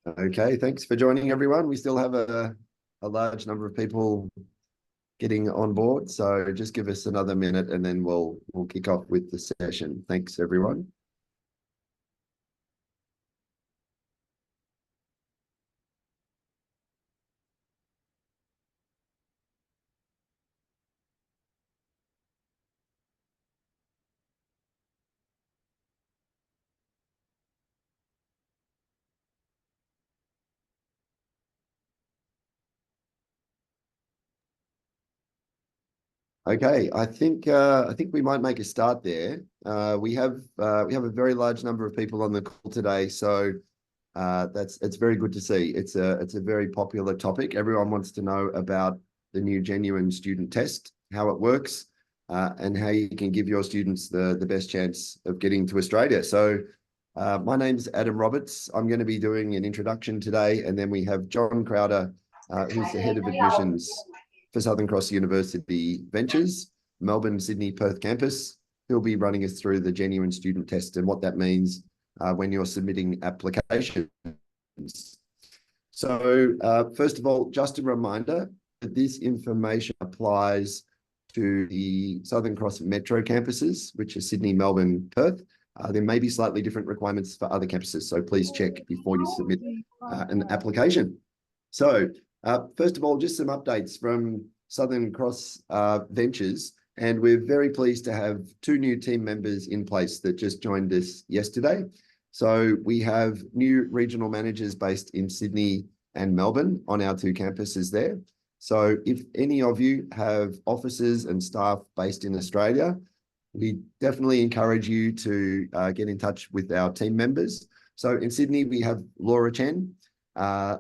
Okay, thanks for joining, everyone. We still have a large number of people getting on board, so just give us another minute and then we'll kick off with the session. Thanks, everyone. Okay, I think we might make a start there. We have a very large number of people on the call today, so it's very good to see. It's a very popular topic. Everyone wants to know about the new Genuine Student Test, how it works, and how you can give your students the best chance of getting to Australia. So my name's Adam Roberts. I'm going to be doing an introduction today, and then we have John Crowder, who's the head of admissions for Southern Cross University Ventures, Melbourne, Sydney, Perth campus. He'll be running us through the Genuine Student Test and what that means when you're submitting applications. So first of all, just a reminder that this information applies to the Southern Cross Metro campuses, which are Sydney, Melbourne, Perth. There may be slightly different requirements for other campuses, so please check before you submit an application. So first of all, just some updates from Southern Cross Ventures, and we're very pleased to have two new team members in place that just joined us yesterday. So we have new regional managers based in Sydney and Melbourne on our two campuses there. So if any of you have officers and staff based in Australia, we definitely encourage you to get in touch with our team members. So in Sydney, we have Laura Chen.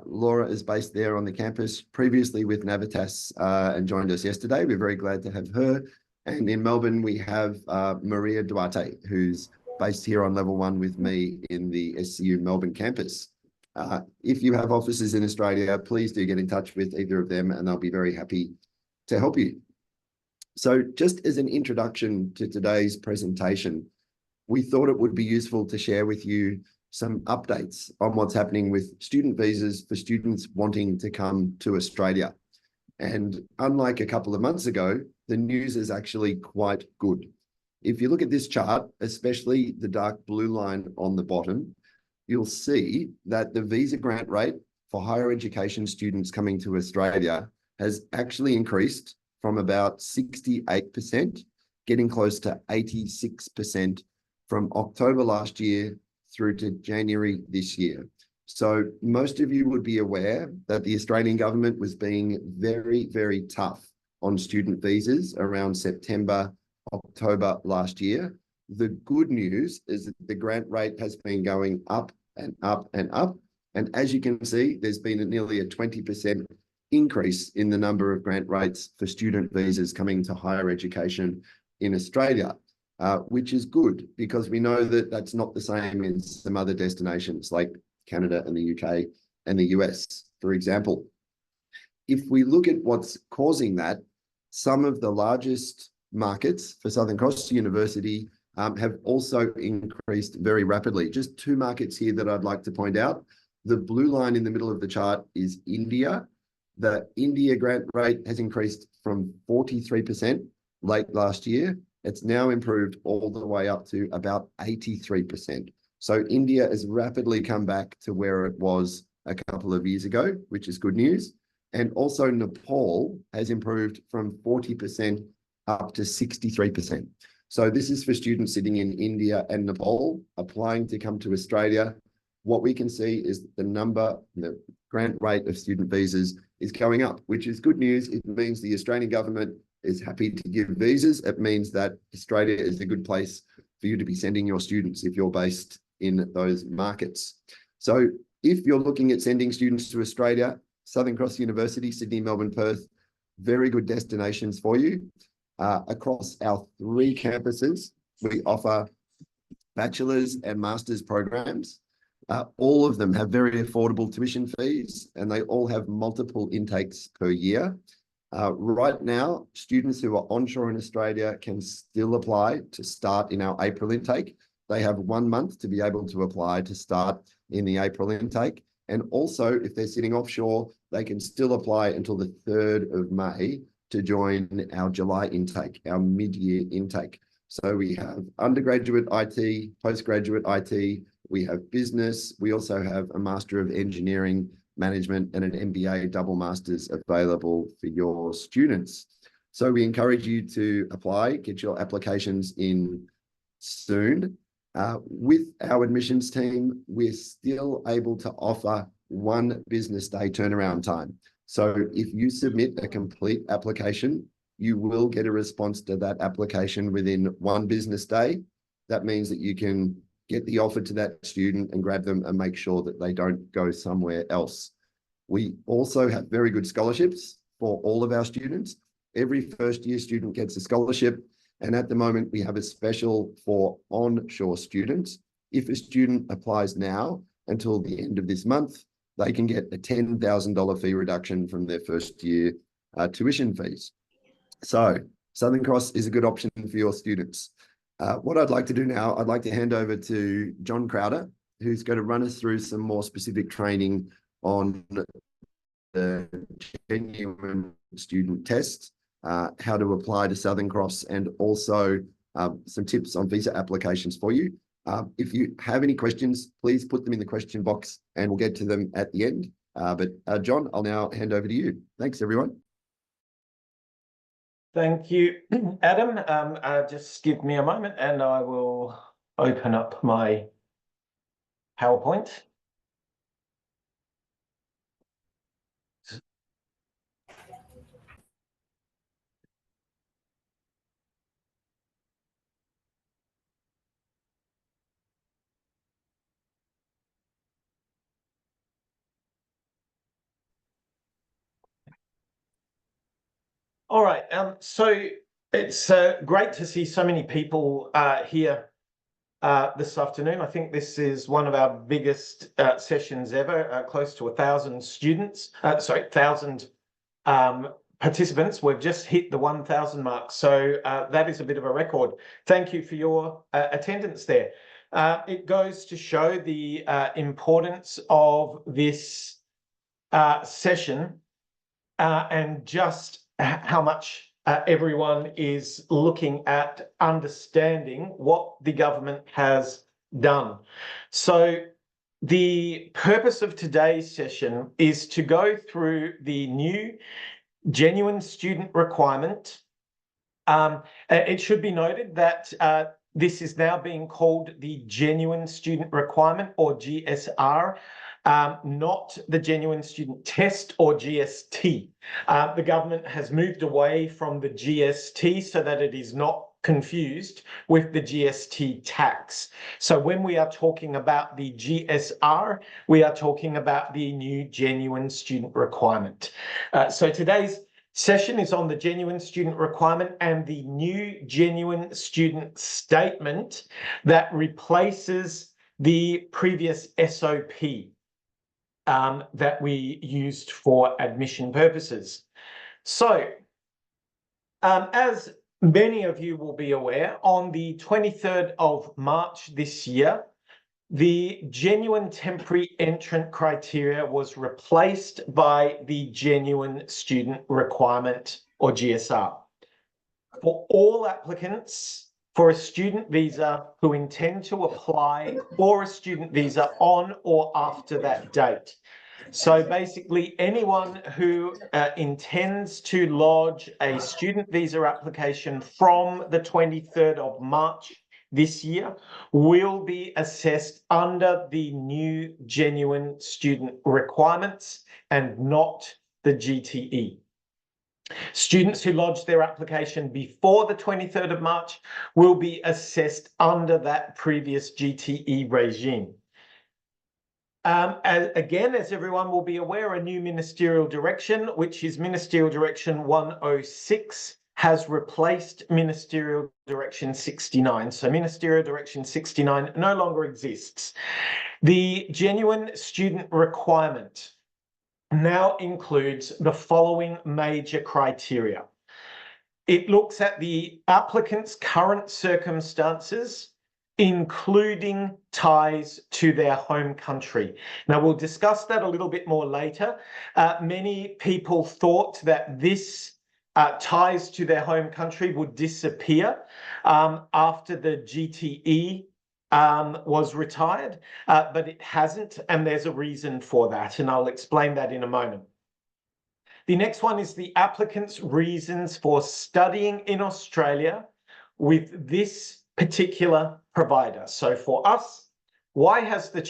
Laura is based there on the campus, previously with Navitas, and joined us yesterday. We're very glad to have her. And in Melbourne, we have Maria Duarte, who's based here on level 1 with me in the SCU Melbourne campus. If you have offices in Australia, please do get in touch with either of them and they'll be very happy to help you. So just as an introduction to today's presentation, we thought it would be useful to share with you some updates on what's happening with student visas for students wanting to come to Australia. And unlike a couple of months ago, the news is actually quite good. If you look at this chart, especially the dark blue line on the bottom, you'll see that the visa grant rate for higher education students coming to Australia has actually increased from about 68%, getting close to 86% from October last year through to January this year. So most of you would be aware that the Australian government was being very, very tough on student visas around September, October last year. The good news is that the grant rate has been going up and up and up. And as you can see, there's been nearly a 20% increase in the number of grant rates for student visas coming to higher education in Australia, which is good because we know that that's not the same in some other destinations like Canada and the UK and the US, for example. If we look at what's causing that, some of the largest markets for Southern Cross University have also increased very rapidly. Just two markets here that I'd like to point out. The blue line in the middle of the chart is India. The India grant rate has increased from 43% late last year. It's now improved all the way up to about 83%. So India has rapidly come back to where it was a couple of years ago, which is good news. And also Nepal has improved from 40% up to 63%. So this is for students sitting in India and Nepal applying to come to Australia. What we can see is the grant rate of student visas is going up, which is good news. It means the Australian government is happy to give visas. It means that Australia is a good place for you to be sending your students if you're based in those markets. So if you're looking at sending students to Australia, Southern Cross University, Sydney, Melbourne, Perth, very good destinations for you. Across our 3 campuses, we offer bachelor's and master's programs. All of them have very affordable tuition fees and they all have multiple intakes per year. Right now, students who are onshore in Australia can still apply to start in our April intake. They have 1 month to be able to apply to start in the April intake. And also, if they're sitting offshore, they can still apply until the 3rd of May to join our July intake, our mid-year intake. So we have undergraduate IT, postgraduate IT, we have business, we also have a Master of Engineering Management and an MBA double masters available for your students. So we encourage you to apply, get your applications in soon. With our admissions team, we're still able to offer 1 business day turnaround time. So if you submit a complete application, you will get a response to that application within 1 business day. That means that you can get the offer to that student and grab them and make sure that they don't go somewhere else. We also have very good scholarships for all of our students. Every first-year student gets a scholarship. And at the moment, we have a special for onshore students. If a student applies now until the end of this month, they can get a $10,000 fee reduction from their first-year tuition fees. So Southern Cross is a good option for your students. What I'd like to do now, I'd like to hand over to John Crowder, who's going to run us through some more specific training on the genuine student test, how to apply to Southern Cross, and also some tips on visa applications for you. If you have any questions, please put them in the question box and we'll get to them at the end. But John, I'll now hand over to you. Thanks, everyone. Thank you, Adam. Just give me a moment and I will open up my PowerPoint. All right, so it's great to see so many people here this afternoon. I think this is one of our biggest sessions ever, close to 1,000 students, 1,000 participants. We've just hit the 1,000 mark, so that is a bit of a record. Thank you for your attendance there. It goes to show the importance of this session and just how much everyone is looking at understanding what the government has done. So the purpose of today's session is to go through the new genuine student requirement. It should be noted that this is now being called the Genuine Student Requirement, or GSR, not the Genuine Student Test, or GST. The government has moved away from the GST so that it is not confused with the GST tax. So when we are talking about the GSR, we are talking about the new Genuine Student Requirement. So today's session is on the Genuine Student Requirement and the new Genuine Student Statement that replaces the previous SOP that we used for admission purposes. So, as many of you will be aware, on the 23rd of March this year, the Genuine Temporary Entrant criteria was replaced by the Genuine Student Requirement, or GSR. For all applicants for a student visa who intend to apply for a student visa on or after that date. So basically, anyone who intends to lodge a student visa application from the 23rd of March this year will be assessed under the new Genuine Student Requirements and not the GTE. Students who lodge their application before the 23rd of March will be assessed under that previous GTE regime. Again, as everyone will be aware, a new ministerial direction, which is Ministerial Direction 106, has replaced Ministerial Direction 69. So Ministerial Direction 69 no longer exists. The Genuine Student Requirement now includes the following major criteria. It looks at the applicant's current circumstances including ties to their home country. Now, we'll discuss that a little bit more later. Many people thought that this ties to their home country would disappear after the GTE was retired, but it hasn't, and there's a reason for that, and I'll explain that in a moment. The next one is the applicant's reasons for studying in Australia with this particular provider. So for us, why has the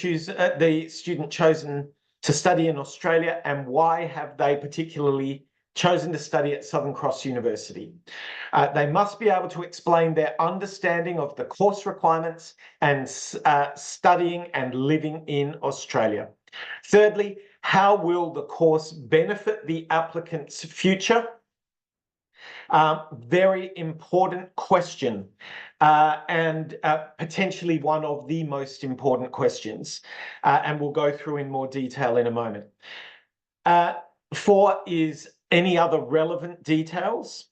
student chosen to study in Australia, and why have they particularly chosen to study at Southern Cross University? They must be able to explain their understanding of the course requirements and studying and living in Australia. Thirdly, how will the course benefit the applicant's future? Very important question, and potentially one of the most important questions, and we'll go through in more detail in a moment. 4 is any other relevant details,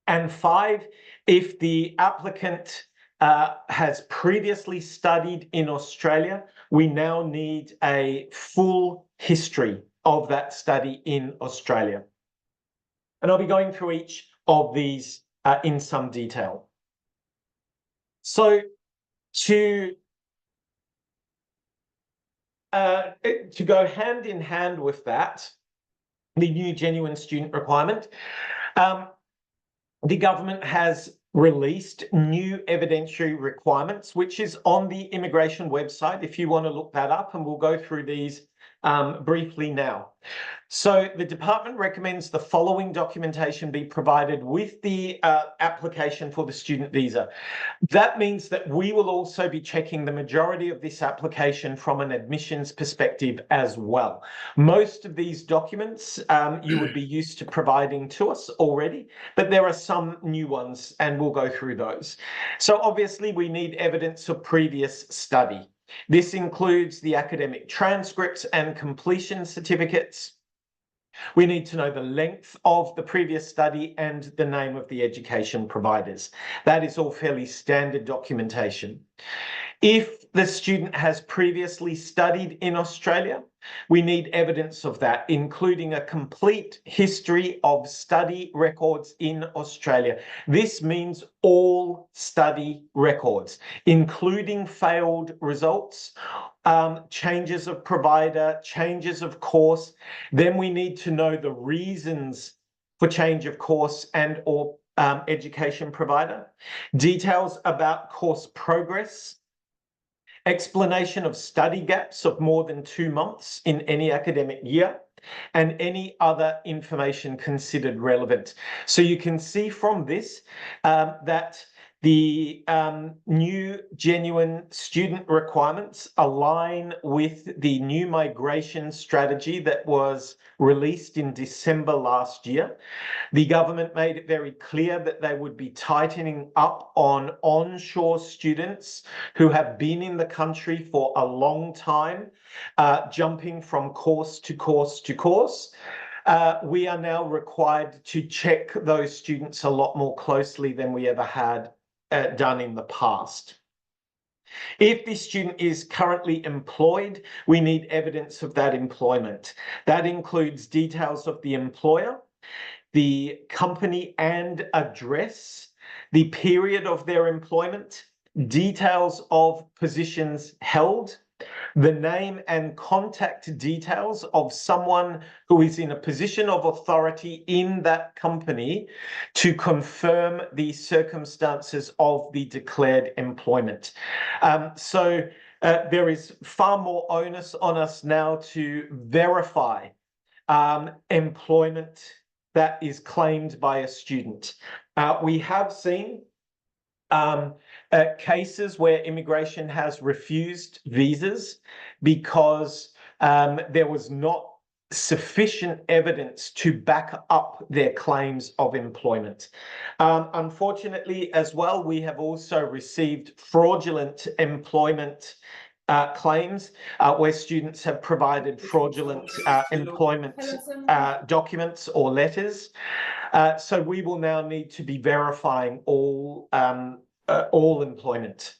and 5, if the applicant has previously studied in Australia, we now need a full history of that study in Australia. And I'll be going through each of these in some detail. So to go hand in hand with that, the new genuine student requirement, the government has released new evidentiary requirements, which is on the immigration website if you want to look that up, and we'll go through these briefly now. So the department recommends the following documentation be provided with the application for the student visa. That means that we will also be checking the majority of this application from an admissions perspective as well. Most of these documents you would be used to providing to us already, but there are some new ones and we'll go through those. So obviously we need evidence of previous study. This includes the academic transcripts and completion certificates. We need to know the length of the previous study and the name of the education providers. That is all fairly standard documentation. If the student has previously studied in Australia, we need evidence of that, including a complete history of study records in Australia. This means all study records, including failed results, changes of provider, changes of course. Then we need to know the reasons for change of course and or education provider, details about course progress, explanation of study gaps of more than 2 months in any academic year, and any other information considered relevant. So you can see from this that the new genuine student requirements align with the new migration strategy that was released in December last year. The government made it very clear that they would be tightening up on onshore students who have been in the country for a long time, jumping from course to course to course. We are now required to check those students a lot more closely than we ever had done in the past. If the student is currently employed, we need evidence of that employment. That includes details of the employer, the company and address, the period of their employment, details of positions held, the name and contact details of someone who is in a position of authority in that company to confirm the circumstances of the declared employment. So there is far more onus on us now to verify employment that is claimed by a student. We have seen cases where immigration has refused visas because there was not sufficient evidence to back up their claims of employment. Unfortunately, as well, we have also received fraudulent employment claims where students have provided fraudulent employment documents or letters. So we will now need to be verifying all employment.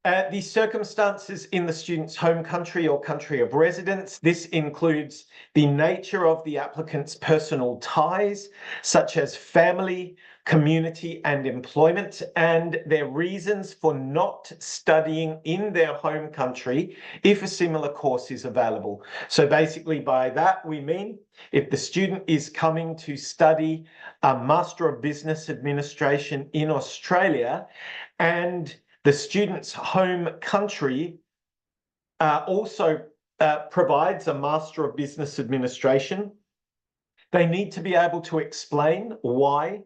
The circumstances in the student's home country or country of residence. This includes the nature of the applicant's personal ties, such as family, community, and employment, and their reasons for not studying in their home country if a similar course is available. So basically by that we mean if the student is coming to study a Master of Business Administration in Australia and the student's home country also provides a Master of Business Administration, they need to be able to explain why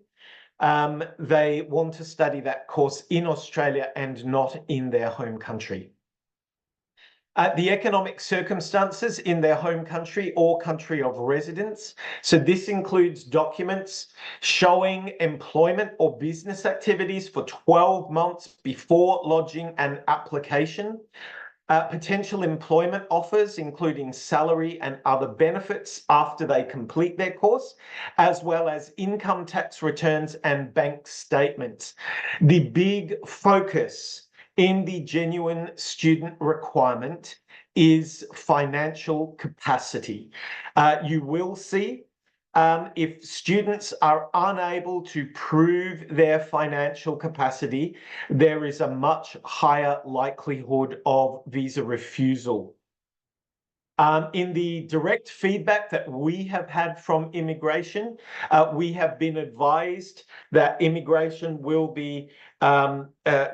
they want to study that course in Australia and not in their home country. The economic circumstances in their home country or country of residence. So this includes documents showing employment or business activities for 12 months before lodging an application. Potential employment offers, including salary and other benefits after they complete their course, as well as income tax returns and bank statements. The big focus in the genuine student requirement is financial capacity. You will see if students are unable to prove their financial capacity, there is a much higher likelihood of visa refusal. In the direct feedback that we have had from immigration, we have been advised that immigration will be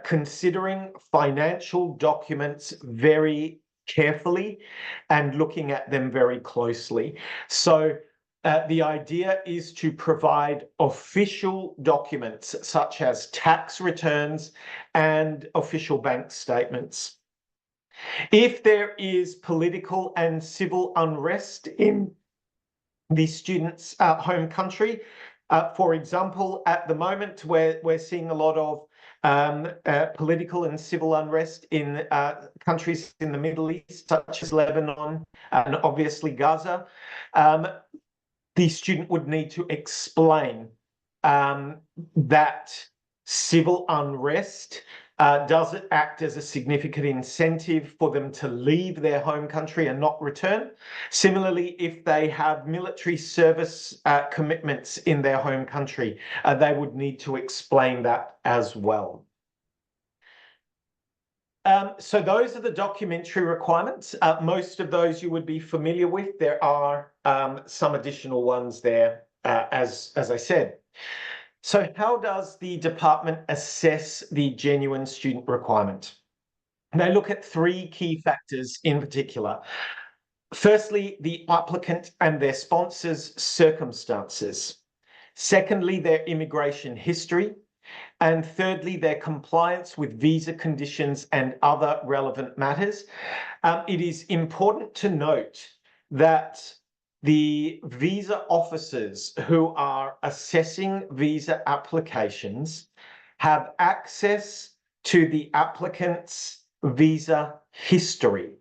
considering financial documents very carefully and looking at them very closely. So the idea is to provide official documents such as tax returns and official bank statements. If there is political and civil unrest in the student's home country, for example, at the moment we're seeing a lot of political and civil unrest in countries in the Middle East, such as Lebanon and obviously Gaza, the student would need to explain that civil unrest does it act as a significant incentive for them to leave their home country and not return? Similarly, if they have military service commitments in their home country, they would need to explain that as well. So those are the documentary requirements. Most of those you would be familiar with. There are some additional ones there, as I said. So how does the department assess the genuine student requirement? They look at three key factors in particular. Firstly, the applicant and their sponsor's circumstances. Secondly, their immigration history. And thirdly, their compliance with visa conditions and other relevant matters. It is important to note that the visa officers who are assessing visa applications have access to the applicant's visa history,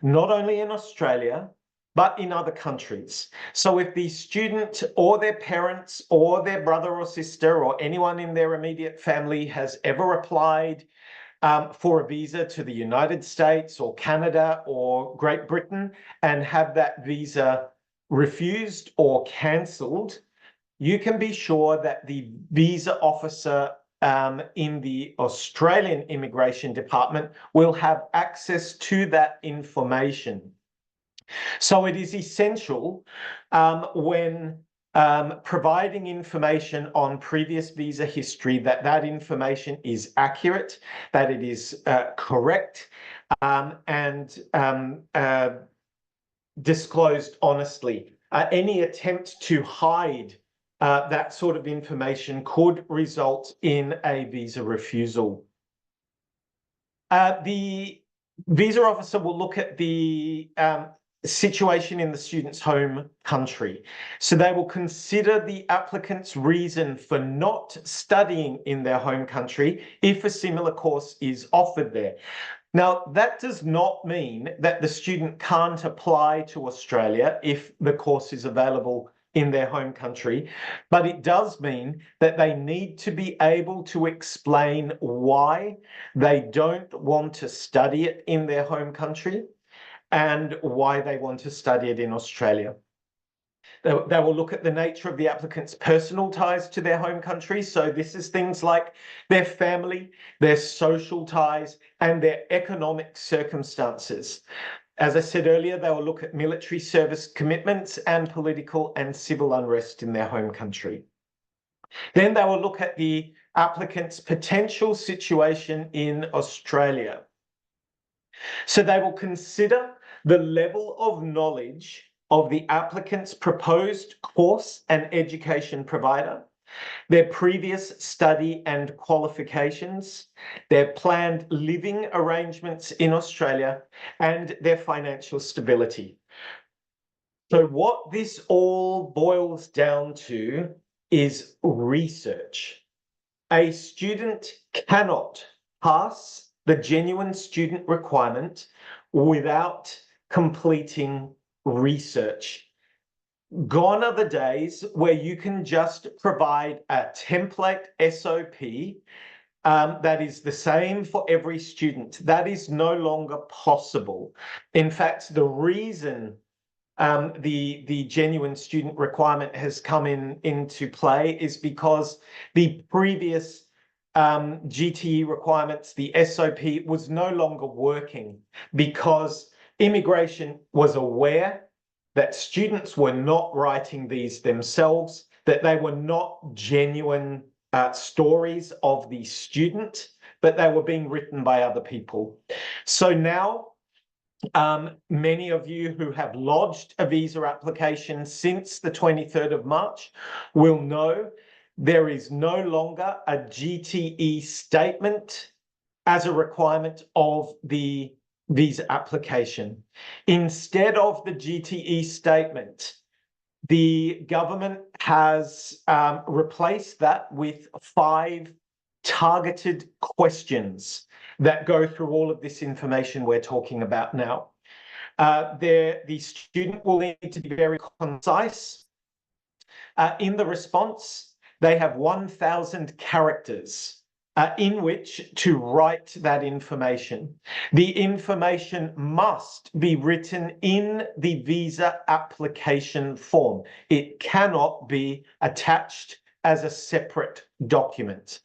not only in Australia, but in other countries. So if the student or their parents or their brother or sister or anyone in their immediate family has ever applied for a visa to the United States or Canada or Great Britain and have that visa refused or cancelled, you can be sure that the visa officer in the Australian Immigration Department will have access to that information. So it is essential when providing information on previous visa history that that information is accurate, that it is correct, and disclosed honestly. Any attempt to hide that sort of information could result in a visa refusal. The visa officer will look at the situation in the student's home country. So they will consider the applicant's reason for not studying in their home country if a similar course is offered there. Now, that does not mean that the student can't apply to Australia if the course is available in their home country, but it does mean that they need to be able to explain why they don't want to study it in their home country and why they want to study it in Australia. They will look at the nature of the applicant's personal ties to their home country. So this is things like their family, their social ties, and their economic circumstances. As I said earlier, they will look at military service commitments and political and civil unrest in their home country. Then they will look at the applicant's potential situation in Australia. So they will consider the level of knowledge of the applicant's proposed course and education provider, their previous study and qualifications, their planned living arrangements in Australia, and their financial stability. So what this all boils down to is research. A student cannot pass the genuine student requirement without completing research. Gone are the days where you can just provide a template SOP that is the same for every student. That is no longer possible. In fact, the reason the genuine student requirement has come into play is because the previous GTE requirements, the SOP, was no longer working because immigration was aware that students were not writing these themselves, that they were not genuine stories of the student, but they were being written by other people. So now, many of you who have lodged a visa application since the 23rd of March will know there is no longer a GTE statement as a requirement of the visa application. Instead of the GTE statement, the government has replaced that with 5 targeted questions that go through all of this information we're talking about now. The student will need to be very concise. In the response, they have 1,000 characters in which to write that information. The information must be written in the visa application form. It cannot be attached as a separate document.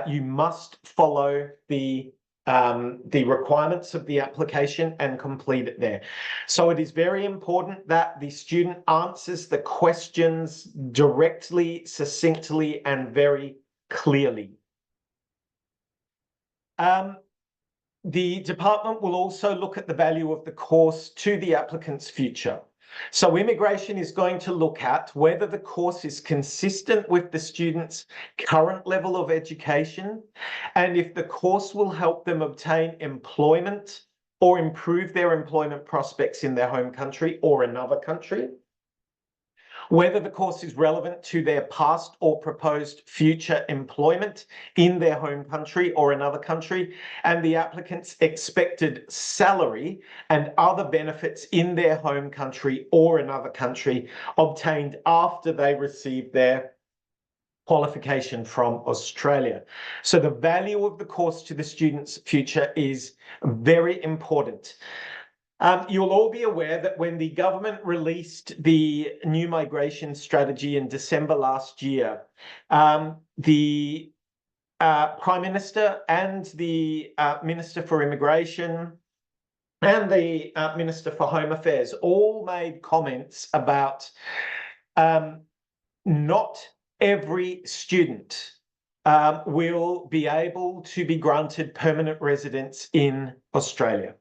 You must follow the requirements of the application and complete it there. So it is very important that the student answers the questions directly, succinctly, and very clearly. The department will also look at the value of the course to the applicant's future. So immigration is going to look at whether the course is consistent with the student's current level of education, and if the course will help them obtain employment or improve their employment prospects in their home country or another country, whether the course is relevant to their past or proposed future employment in their home country or another country, and the applicant's expected salary and other benefits in their home country or another country obtained after they receive their qualification from Australia. So the value of the course to the student's future is very important. You'll all be aware that when the government released the new migration strategy in December last year, the Prime Minister and the Minister for Immigration and the Minister for Home Affairs all made comments about not every student will be able to be granted permanent residence in Australia.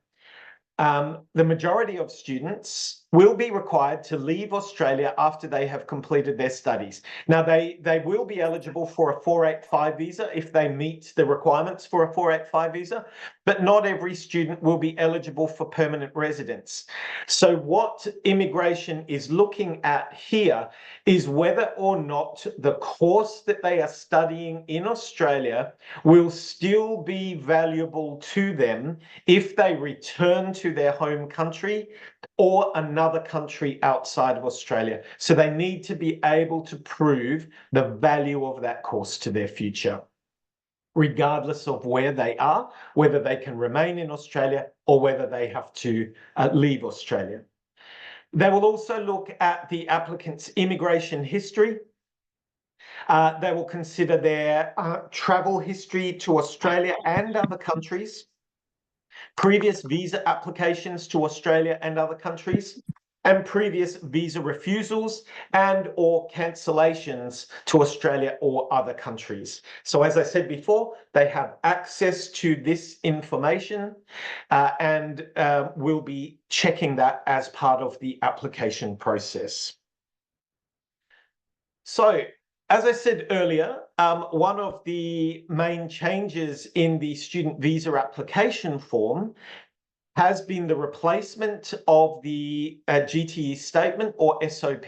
The majority of students will be required to leave Australia after they have completed their studies. Now, they will be eligible for a 485 visa if they meet the requirements for a 485 visa, but not every student will be eligible for permanent residence. So what immigration is looking at here is whether or not the course that they are studying in Australia will still be valuable to them if they return to their home country or another country outside of Australia. So they need to be able to prove the value of that course to their future, regardless of where they are, whether they can remain in Australia or whether they have to leave Australia. They will also look at the applicant's immigration history. They will consider their travel history to Australia and other countries, previous visa applications to Australia and other countries, and previous visa refusals and or cancellations to Australia or other countries. So as I said before, they have access to this information and will be checking that as part of the application process. So, as I said earlier, one of the main changes in the student visa application form has been the replacement of the GTE statement or SOP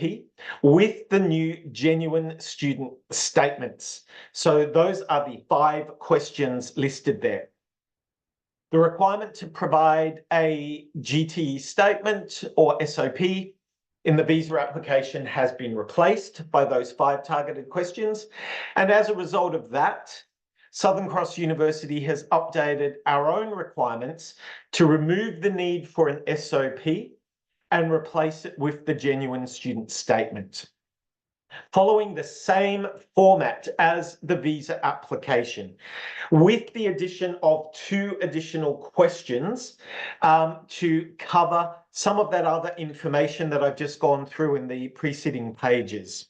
with the new genuine student statements. So those are the 5 questions listed there. The requirement to provide a GTE statement or SOP in the visa application has been replaced by those 5 targeted questions. And as a result of that, Southern Cross University has updated our own requirements to remove the need for an SOP and replace it with the genuine student statement, following the same format as the visa application, with the addition of 2 additional questions to cover some of that other information that I've just gone through in the preceding pages.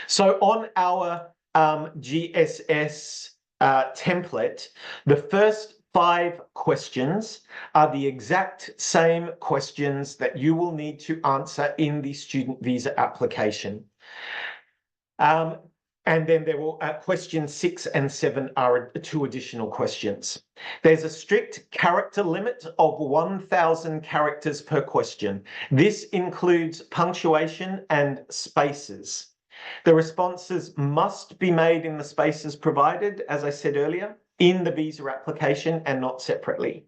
So on our GSS template, the first 5 questions are the exact same questions that you will need to answer in the student visa application. And then there will questions 6 and 7 are 2 additional questions. There's a strict character limit of 1,000 characters per question. This includes punctuation and spaces. The responses must be made in the spaces provided, as I said earlier, in the visa application and not separately.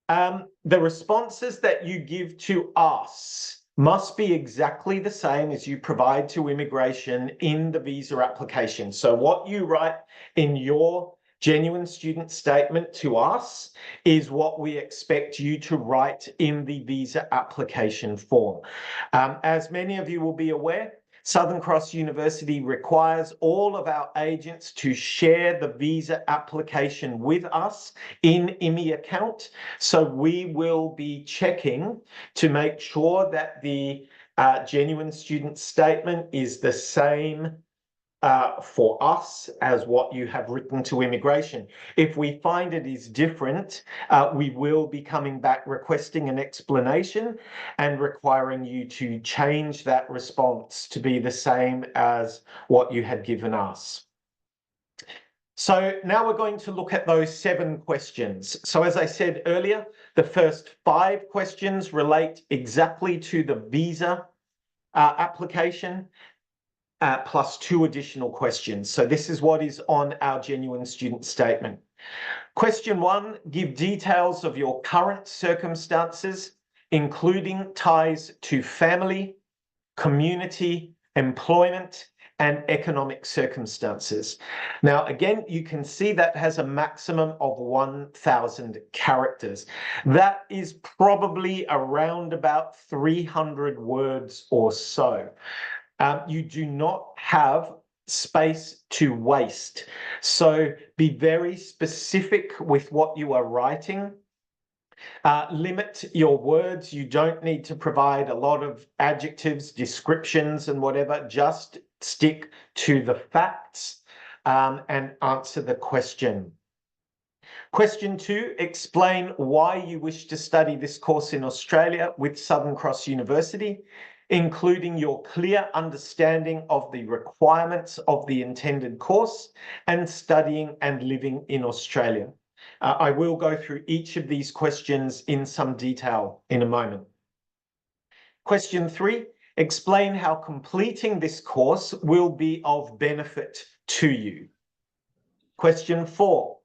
The responses that you give to us must be exactly the same as you provide to immigration in the visa application. So what you write in your genuine student statement to us is what we expect you to write in the visa application form. As many of you will be aware, Southern Cross University requires all of our agents to share the visa application with us in IMI account. So we will be checking to make sure that the genuine student statement is the same for us as what you have written to immigration. If we find it is different, we will be coming back requesting an explanation and requiring you to change that response to be the same as what you had given us. So now we're going to look at those 7 questions. So as I said earlier, the first 5 questions relate exactly to the visa application. Plus 2 additional questions. So this is what is on our genuine student statement. Question 1, give details of your current circumstances, including ties to family, community, employment, and economic circumstances. Now, again, you can see that has a maximum of 1,000 characters. That is probably around about 300 words or so. You do not have space to waste. So be very specific with what you are writing. Limit your words. You don't need to provide a lot of adjectives, descriptions, and whatever. Just stick to the facts and answer the question. Question 2, explain why you wish to study this course in Australia with Southern Cross University, including your clear understanding of the requirements of the intended course and studying and living in Australia. I will go through each of these questions in some detail in a moment. Question 3, explain how completing this course will be of benefit to you. Question 4,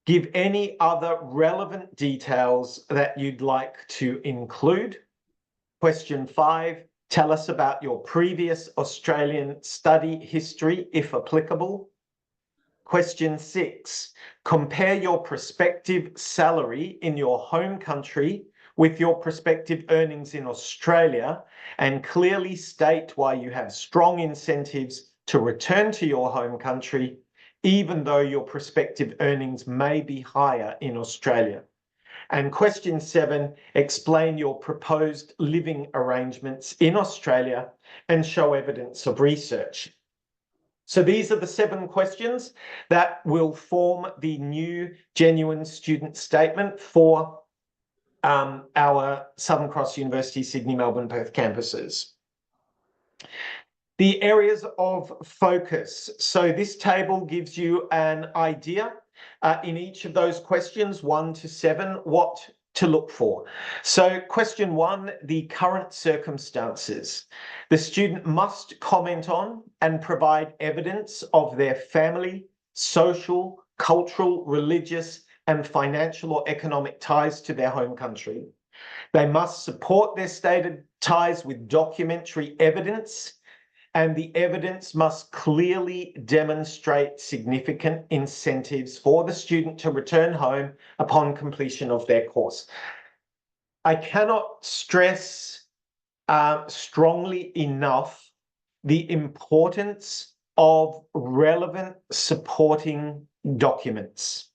Give any other relevant details that you'd like to include. Question 5, tell us about your previous Australian study history, if applicable. Question 6, compare your prospective salary in your home country with your prospective earnings in Australia and clearly state why you have strong incentives to return to your home country, even though your prospective earnings may be higher in Australia. And question 7, explain your proposed living arrangements in Australia and show evidence of research. So these are the 7 questions that will form the new Genuine Student Statement for our Southern Cross University, Sydney, Melbourne, Perth campuses. The areas of focus. So this table gives you an idea in each of those questions, 1 to 7, what to look for. So question 1, the current circumstances. The student must comment on and provide evidence of their family, social, cultural, religious, and financial or economic ties to their home country. They must support their stated ties with documentary evidence, and the evidence must clearly demonstrate significant incentives for the student to return home upon completion of their course. I cannot stress strongly enough the importance of relevant supporting documents.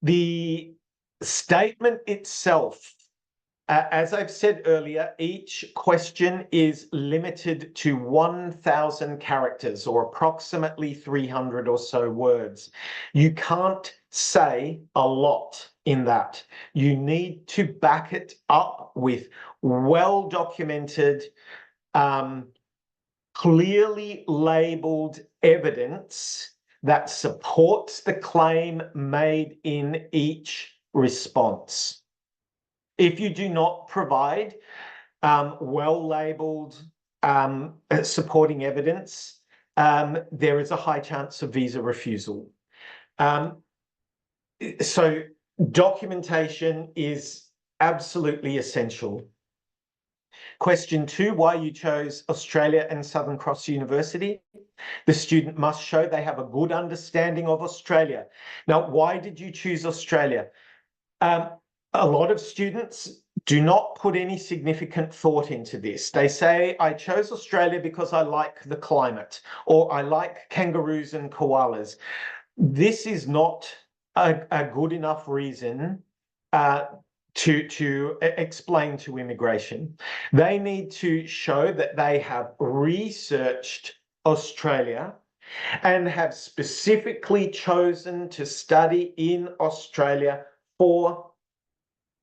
The statement itself, as I've said earlier, each question is limited to 1,000 characters or approximately 300 or so words. You can't say a lot in that. You need to back it up with well-documented, clearly labeled evidence that supports the claim made in each response. If you do not provide well-labeled supporting evidence, there is a high chance of visa refusal. So documentation is absolutely essential. Question 2, why you chose Australia and Southern Cross University. The student must show they have a good understanding of Australia. Now, why did you choose Australia? A lot of students do not put any significant thought into this. They say, I chose Australia because I like the climate, or I like kangaroos and koalas. This is not a good enough reason to explain to immigration. They need to show that they have researched Australia and have specifically chosen to study in Australia for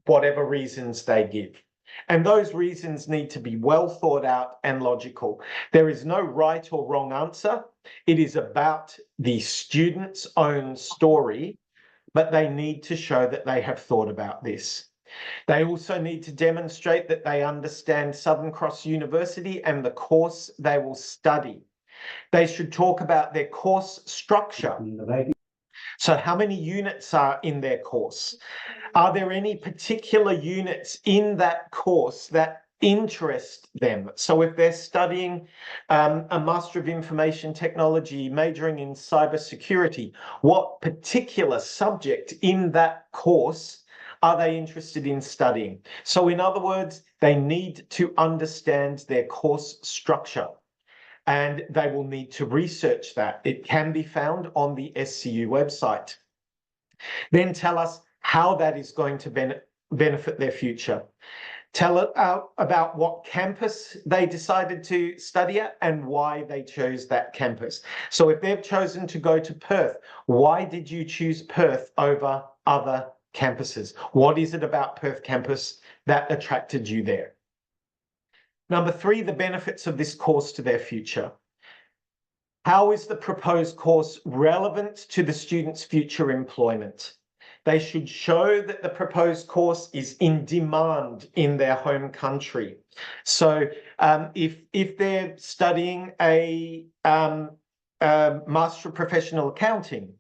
whatever reasons they give. And those reasons need to be well thought out and logical. There is no right or wrong answer. It is about the student's own story, but they need to show that they have thought about this. They also need to demonstrate that they understand Southern Cross University and the course they will study. They should talk about their course structure. So how many units are in their course? Are there any particular units in that course that interest them? So if they're studying a Master of Information Technology, majoring in cybersecurity, what particular subject in that course are they interested in studying? So in other words, they need to understand their course structure, and they will need to research that. It can be found on the SCU website. Then tell us how that is going to benefit their future. Tell it about what campus they decided to study at and why they chose that campus. So if they've chosen to go to Perth, why did you choose Perth over other campuses? What is it about Perth campus that attracted you there? Number 3, the benefits of this course to their future. How is the proposed course relevant to the student's future employment? They should show that the proposed course is in demand in their home country. So if they're studying a Master of Professional Accounting,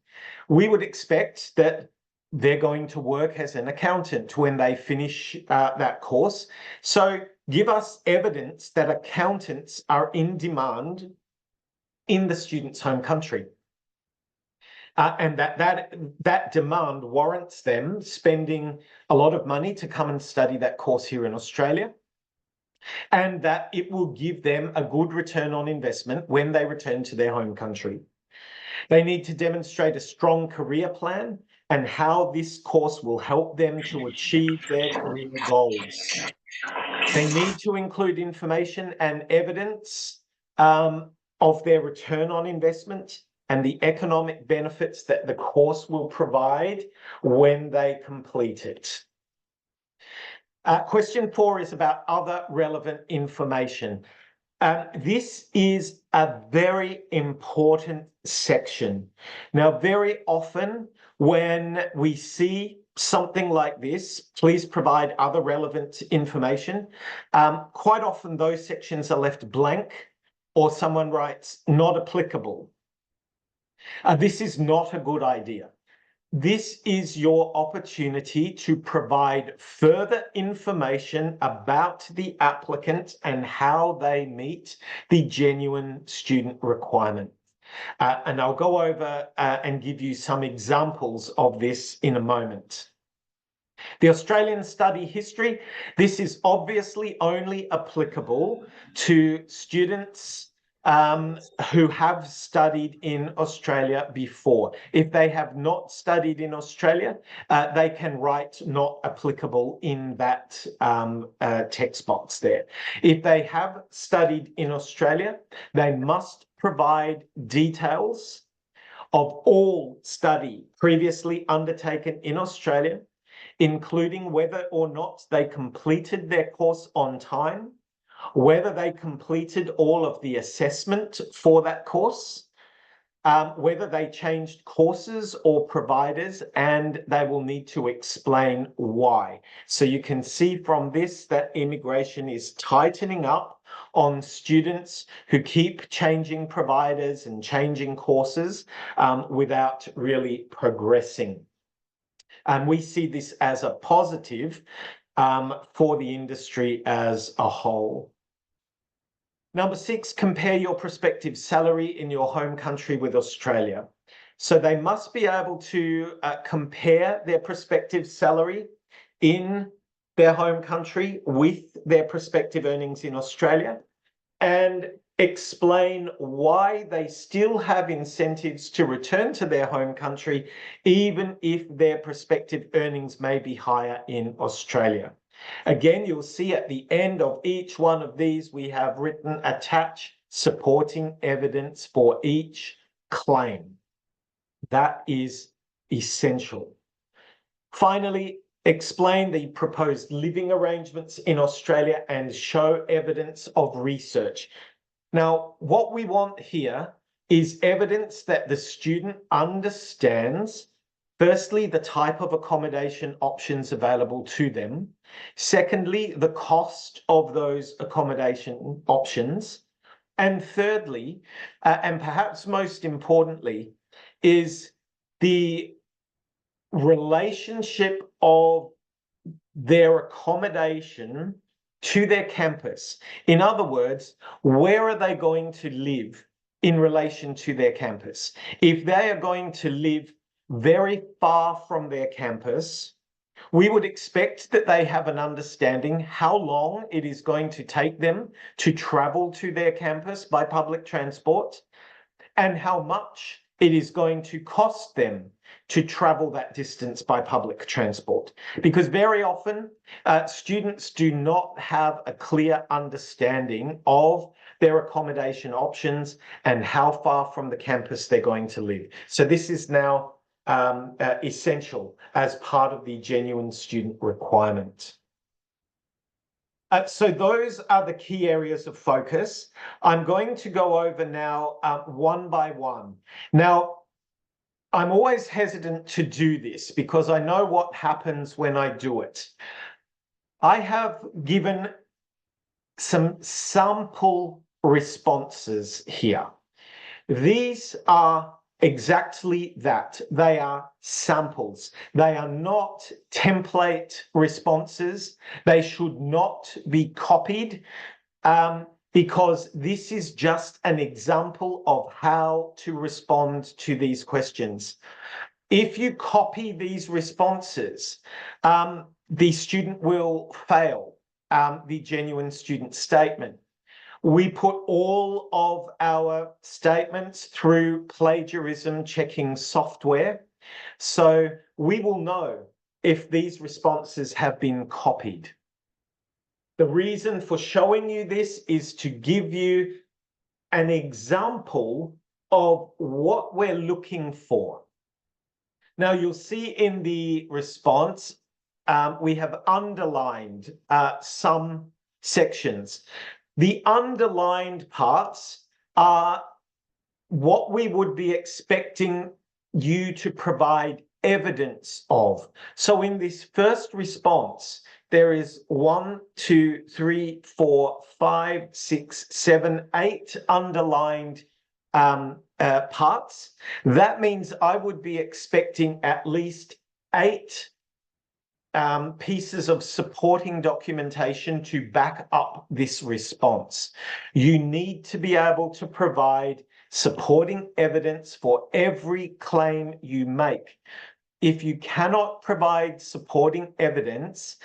we would expect that they're going to work as an accountant when they finish that course. So give us evidence that accountants are in demand in the student's home country. And that demand warrants them spending a lot of money to come and study that course here in Australia, and that it will give them a good return on investment when they return to their home country. They need to demonstrate a strong career plan and how this course will help them to achieve their career goals. They need to include information and evidence of their return on investment and the economic benefits that the course will provide when they complete it. Question 4 is about other relevant information. This is a very important section. Now, very often when we see something like this, please provide other relevant information. Quite often those sections are left blank, or someone writes not applicable. This is not a good idea. This is your opportunity to provide further information about the applicant and how they meet the genuine student requirement. And I'll go over and give you some examples of this in a moment. The Australian study history, this is obviously only applicable to students who have studied in Australia before. If they have not studied in Australia, they can write not applicable in that text box there. If they have studied in Australia, they must provide details of all study previously undertaken in Australia, including whether or not they completed their course on time, whether they completed all of the assessment for that course, whether they changed courses or providers, and they will need to explain why. So you can see from this that immigration is tightening up on students who keep changing providers and changing courses without really progressing. And we see this as a positive for the industry as a whole. Number 6, compare your prospective salary in your home country with Australia. So they must be able to compare their prospective salary in their home country with their prospective earnings in Australia, and explain why they still have incentives to return to their home country, even if their prospective earnings may be higher in Australia. Again, you'll see at the end of each one of these, we have written attach supporting evidence for each claim. That is essential. Finally, explain the proposed living arrangements in Australia and show evidence of research. Now, what we want here is evidence that the student understands, firstly, the type of accommodation options available to them. Secondly, the cost of those accommodation options. And thirdly, and perhaps most importantly, is the relationship of their accommodation to their campus. In other words, where are they going to live in relation to their campus? If they are going to live very far from their campus, we would expect that they have an understanding how long it is going to take them to travel to their campus by public transport, and how much it is going to cost them to travel that distance by public transport. Because very often students do not have a clear understanding of their accommodation options and how far from the campus they're going to live. So this is now essential as part of the genuine student requirement. So those are the key areas of focus. I'm going to go over now one by one. Now, I'm always hesitant to do this because I know what happens when I do it. I have given some sample responses here. These are exactly that. They are samples. They are not template responses. They should not be copied because this is just an example of how to respond to these questions. If you copy these responses, the student will fail the genuine student statement. We put all of our statements through plagiarism checking software, so we will know if these responses have been copied. The reason for showing you this is to give you an example of what we're looking for. Now, you'll see in the response, we have underlined some sections. The underlined parts are what we would be expecting you to provide evidence of. So in this first response, there is 1, 2, 3, 4, 5, 6, 7, 8 underlined parts. That means I would be expecting at least 8 pieces of supporting documentation to back up this response. You need to be able to provide supporting evidence for every claim you make. If you cannot provide supporting evidence,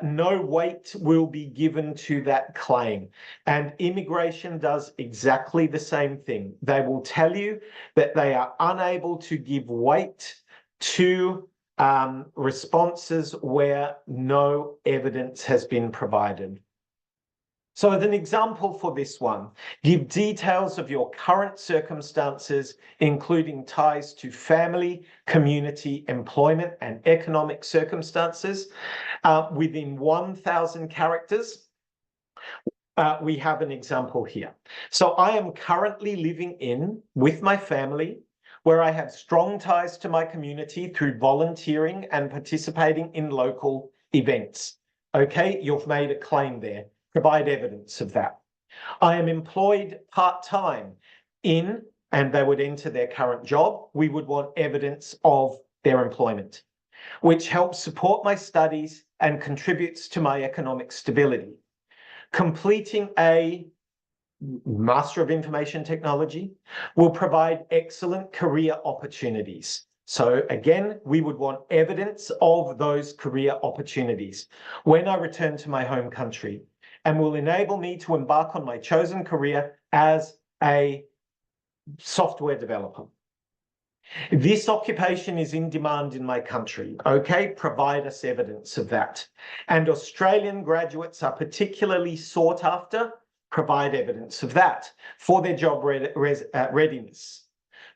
no weight will be given to that claim. And immigration does exactly the same thing. They will tell you that they are unable to give weight to responses where no evidence has been provided. So as an example for this one, give details of your current circumstances, including ties to family, community, employment, and economic circumstances within 1,000 characters. We have an example here. So I am currently living with my family, where I have strong ties to my community through volunteering and participating in local events. Okay, you've made a claim there. Provide evidence of that. I am employed part-time in, and they would enter their current job. We would want evidence of their employment, which helps support my studies and contributes to my economic stability. Completing a Master of Information Technology will provide excellent career opportunities. So again, we would want evidence of those career opportunities when I return to my home country, and will enable me to embark on my chosen career as a software developer. This occupation is in demand in my country. Okay, provide us evidence of that. And Australian graduates are particularly sought after. Provide evidence of that for their job readiness.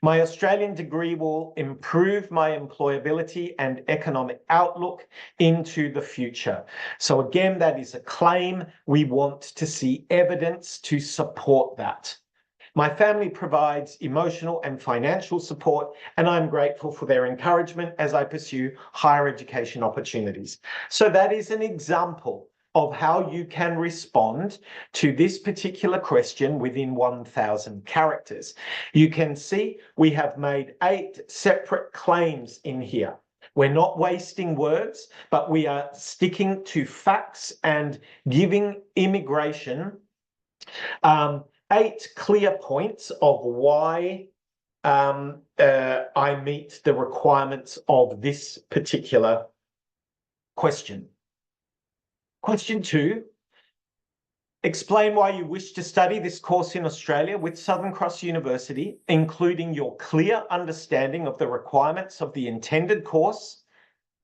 My Australian degree will improve my employability and economic outlook into the future. So again, that is a claim. We want to see evidence to support that. My family provides emotional and financial support, and I'm grateful for their encouragement as I pursue higher education opportunities. So that is an example of how you can respond to this particular question within 1,000 characters. You can see we have made 8 separate claims in here. We're not wasting words, but we are sticking to facts and giving immigration 8 clear points of why I meet the requirements of this particular question. Question 2, explain why you wish to study this course in Australia with Southern Cross University, including your clear understanding of the requirements of the intended course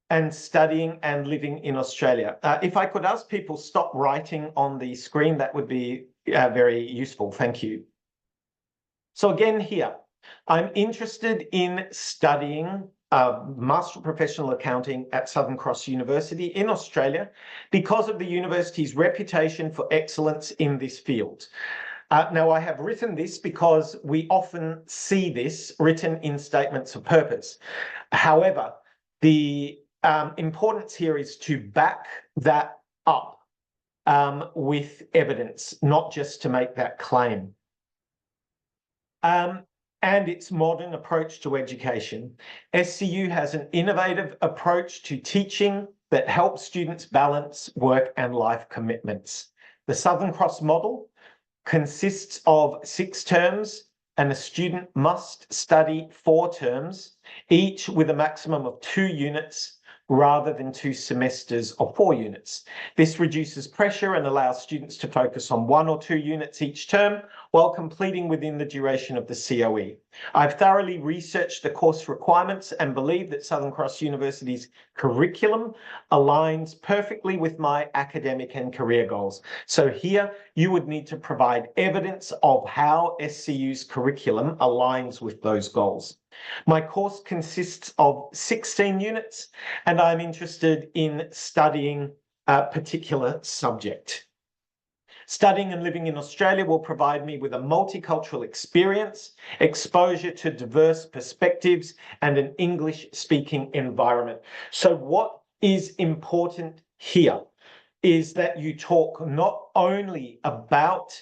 and studying and living in Australia. If I could ask people stop writing on the screen, that would be very useful. Thank you. So again here, I'm interested in studying Master of Professional Accounting at Southern Cross University in Australia because of the university's reputation for excellence in this field. Now, I have written this because we often see this written in statements of purpose. However, the importance here is to back that up with evidence, not just to make that claim. and its modern approach to education. SCU has an innovative approach to teaching that helps students balance work and life commitments. The Southern Cross model consists of 6 terms, and a student must study 4 terms, each with a maximum of 2 units rather than 2 semesters of 4 units. This reduces pressure and allows students to focus on 1 or 2 units each term while completing within the duration of the COE. I've thoroughly researched the course requirements and believe that Southern Cross University's curriculum aligns perfectly with my academic and career goals. So here you would need to provide evidence of how SCU's curriculum aligns with those goals. My course consists of 16 units, and I'm interested in studying a particular subject. Studying and living in Australia will provide me with a multicultural experience, exposure to diverse perspectives, and an English-speaking environment. So what is important here is that you talk not only about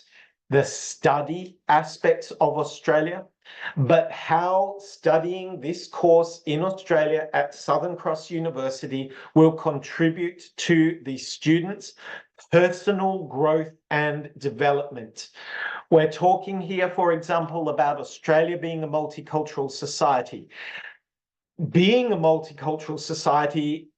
the study aspects of Australia, but how studying this course in Australia at Southern Cross University will contribute to the students' personal growth and development. We're talking here, for example, about Australia being a multicultural society. Being a multicultural society,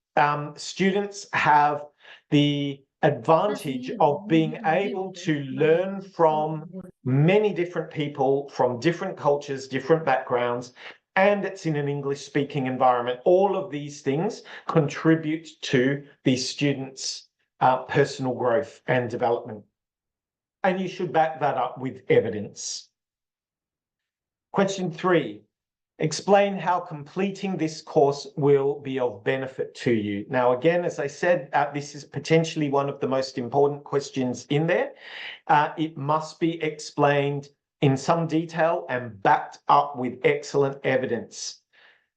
students have the advantage of being able to learn from many different people from different cultures, different backgrounds, and it's in an English-speaking environment. All of these things contribute to the students' personal growth and development. And you should back that up with evidence. Question 3. Explain how completing this course will be of benefit to you. Now, again, as I said, this is potentially one of the most important questions in there. It must be explained in some detail and backed up with excellent evidence.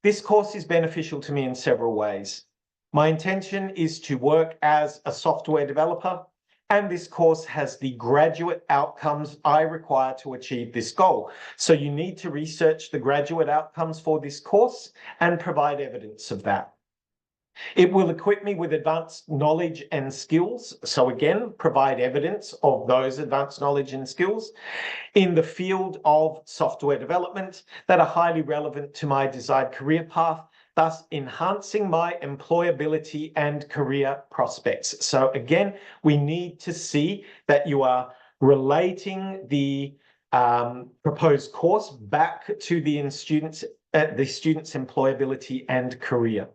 This course is beneficial to me in several ways. My intention is to work as a software developer, and this course has the graduate outcomes I require to achieve this goal. So you need to research the graduate outcomes for this course and provide evidence of that. It will equip me with advanced knowledge and skills. So again, provide evidence of those advanced knowledge and skills in the field of software development that are highly relevant to my desired career path, thus enhancing my employability and career prospects. So again, we need to see that you are relating the proposed course back to the student's employability and career.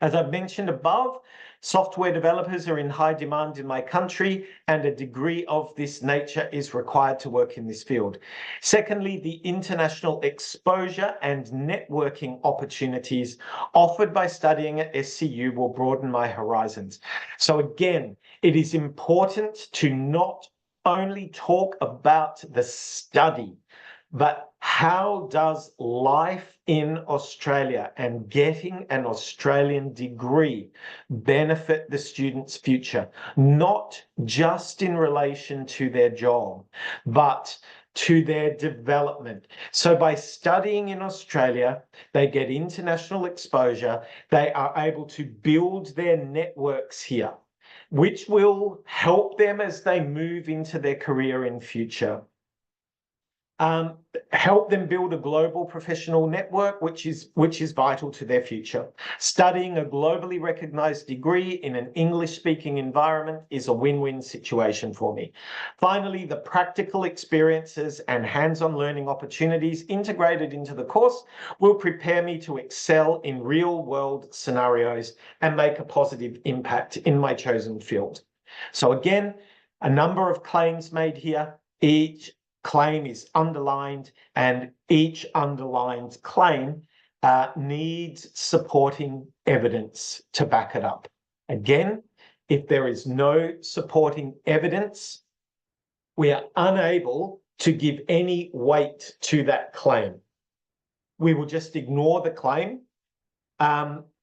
As I've mentioned above, software developers are in high demand in my country, and a degree of this nature is required to work in this field. Secondly, the international exposure and networking opportunities offered by studying at SCU will broaden my horizons. So again, it is important to not only talk about the study, but how does life in Australia and getting an Australian degree benefit the student's future, not just in relation to their job, but to their development. So by studying in Australia, they get international exposure, they are able to build their networks here, which will help them as they move into their career in future. Help them build a global professional network, which is vital to their future. Studying a globally recognized degree in an English-speaking environment is a win-win situation for me. Finally, the practical experiences and hands-on learning opportunities integrated into the course will prepare me to excel in real-world scenarios and make a positive impact in my chosen field. So again, a number of claims made here. Each claim is underlined, and each underlined claim needs supporting evidence to back it up. Again, if there is no supporting evidence, we are unable to give any weight to that claim. We will just ignore the claim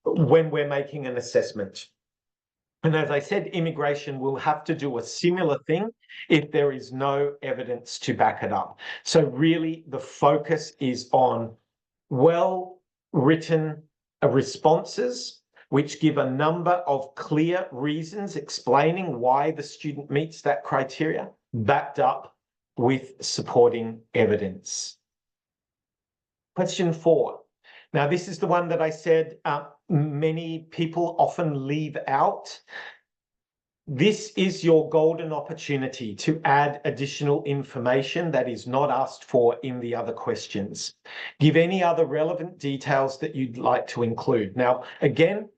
when we're making an assessment. And as I said, immigration will have to do a similar thing if there is no evidence to back it up. So really the focus is on well-written responses which give a number of clear reasons explaining why the student meets that criteria, backed up with supporting evidence. Question 4. Now, this is the one that I said many people often leave out. This is your golden opportunity to add additional information that is not asked for in the other questions. Give any other relevant details that you'd like to include. Now, again,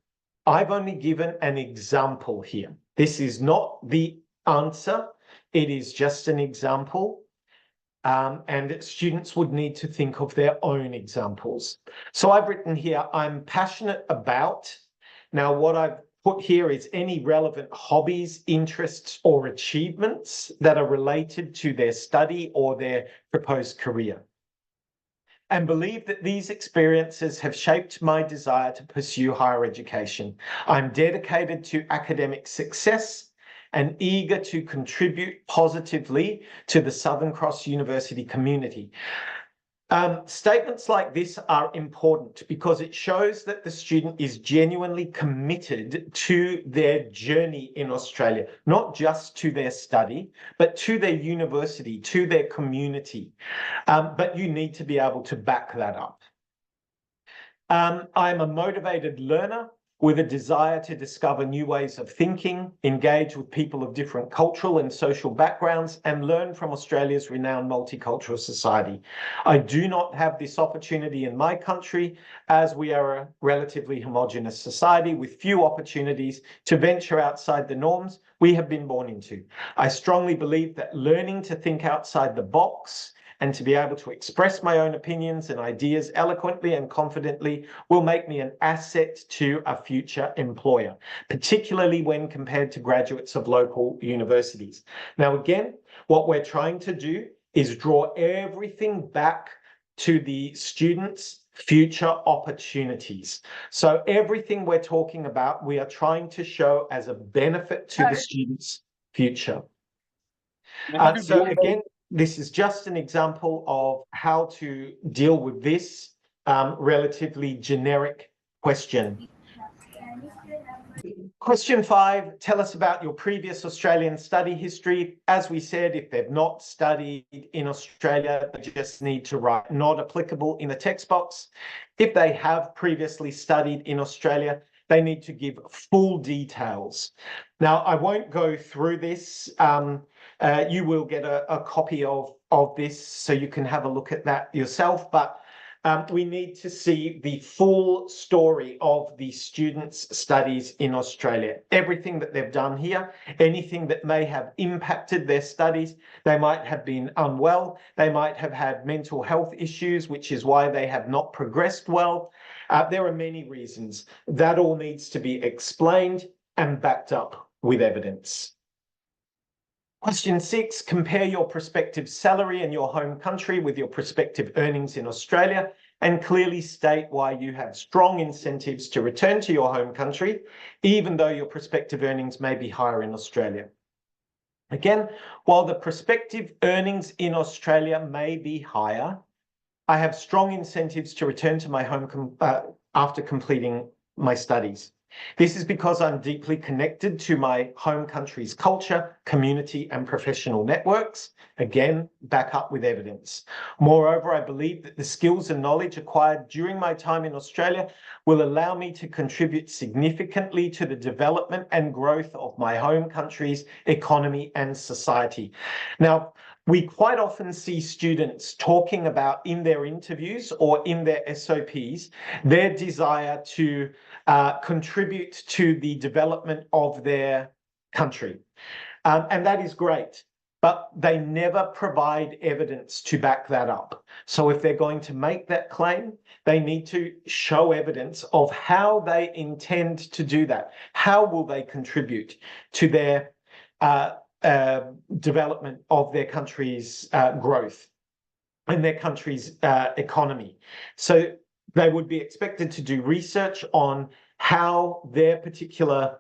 I've only given an example here. This is not the answer. It is just an example. And students would need to think of their own examples. So I've written here, I'm passionate about. Now, what I've put here is any relevant hobbies, interests, or achievements that are related to their study or their proposed career. And believe that these experiences have shaped my desire to pursue higher education. I'm dedicated to academic success and eager to contribute positively to the Southern Cross University community. Statements like this are important because it shows that the student is genuinely committed to their journey in Australia, not just to their study, but to their university, to their community. But you need to be able to back that up. I'm a motivated learner with a desire to discover new ways of thinking, engage with people of different cultural and social backgrounds, and learn from Australia's renowned multicultural society. I do not have this opportunity in my country, as we are a relatively homogenous society with few opportunities to venture outside the norms we have been born into. I strongly believe that learning to think outside the box and to be able to express my own opinions and ideas eloquently and confidently will make me an asset to a future employer, particularly when compared to graduates of local universities. Now, again, what we're trying to do is draw everything back to the students' future opportunities. So everything we're talking about, we are trying to show as a benefit to the students' future. So again, this is just an example of how to deal with this relatively generic question. Question 5, tell us about your previous Australian study history. As we said, if they've not studied in Australia, they just need to write not applicable in the text box. If they have previously studied in Australia, they need to give full details. Now, I won't go through this. You will get a copy of this so you can have a look at that yourself, but we need to see the full story of the students' studies in Australia. Everything that they've done here, anything that may have impacted their studies. They might have been unwell. They might have had mental health issues, which is why they have not progressed well. There are many reasons. That all needs to be explained and backed up with evidence. Question 6, compare your prospective salary in your home country with your prospective earnings in Australia and clearly state why you have strong incentives to return to your home country, even though your prospective earnings may be higher in Australia. Again, while the prospective earnings in Australia may be higher, I have strong incentives to return to my home after completing my studies. This is because I'm deeply connected to my home country's culture, community, and professional networks. Again, back up with evidence. Moreover, I believe that the skills and knowledge acquired during my time in Australia will allow me to contribute significantly to the development and growth of my home country's economy and society. Now, we quite often see students talking about in their interviews or in their SOPs, their desire to contribute to the development of their country. And that is great, but they never provide evidence to back that up. So if they're going to make that claim, they need to show evidence of how they intend to do that. How will they contribute to their development of their country's growth and their country's economy? So they would be expected to do research on how their particular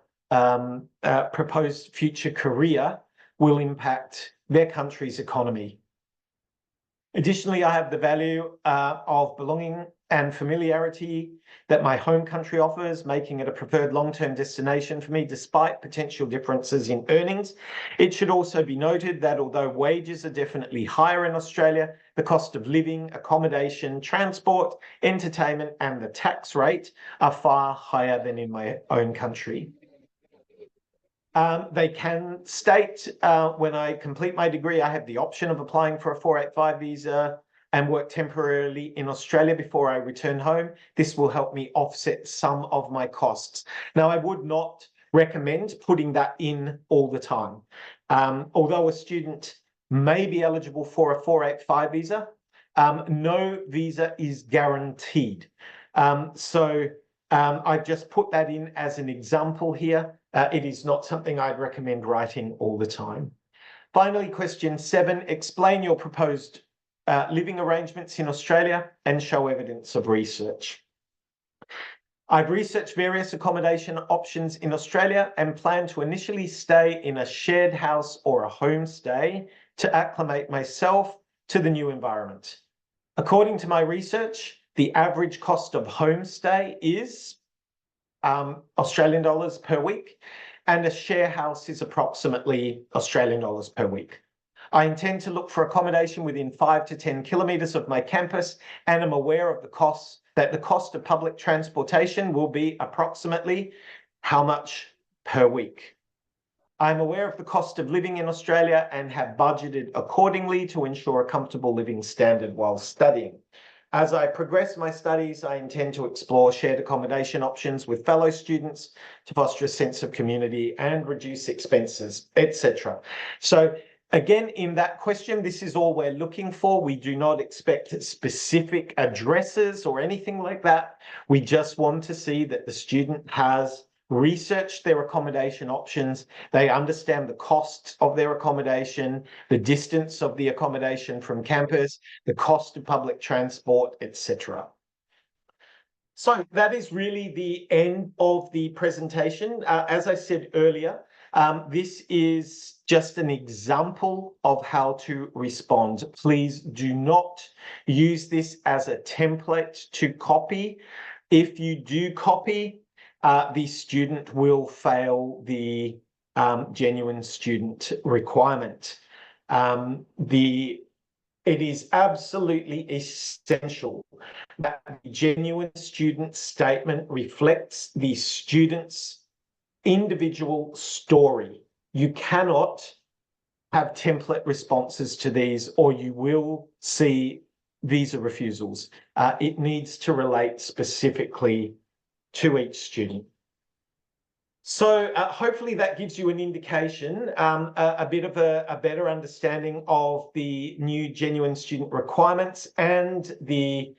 proposed future career will impact their country's economy. Additionally, I have the value of belonging and familiarity that my home country offers, making it a preferred long-term destination for me despite potential differences in earnings. It should also be noted that although wages are definitely higher in Australia, the cost of living, accommodation, transport, entertainment, and the tax rate are far higher than in my own country. They can state when I complete my degree, I have the option of applying for a 485 visa and work temporarily in Australia before I return home. This will help me offset some of my costs. Now, I would not recommend putting that in all the time. Although a student may be eligible for a 485 visa, no visa is guaranteed. I've just put that in as an example here. It is not something I'd recommend writing all the time. Finally, question 7, explain your proposed living arrangements in Australia and show evidence of research. I've researched various accommodation options in Australia and plan to initially stay in a shared house or a homestay to acclimate myself to the new environment. According to my research, the average cost of homestay is Australian dollars per week, and a share house is approximately Australian dollars per week. I intend to look for accommodation within 5 to 10 kilometres of my campus, and am aware of the cost of public transportation will be approximately how much per week. I'm aware of the cost of living in Australia and have budgeted accordingly to ensure a comfortable living standard while studying. As I progress my studies, I intend to explore shared accommodation options with fellow students to foster a sense of community and reduce expenses, etc. So again, in that question, this is all we're looking for. We do not expect specific addresses or anything like that. We just want to see that the student has researched their accommodation options, they understand the costs of their accommodation, the distance of the accommodation from campus, the cost of public transport, etc. So that is really the end of the presentation. As I said earlier, this is just an example of how to respond. Please do not use this as a template to copy. If you do copy, the student will fail the genuine student requirement. It is absolutely essential that the genuine student statement reflects the student's individual story. You cannot have template responses to these, or you will see visa refusals. It needs to relate specifically to each student. So hopefully that gives you an indication, a bit of a better understanding of the new genuine student requirements and the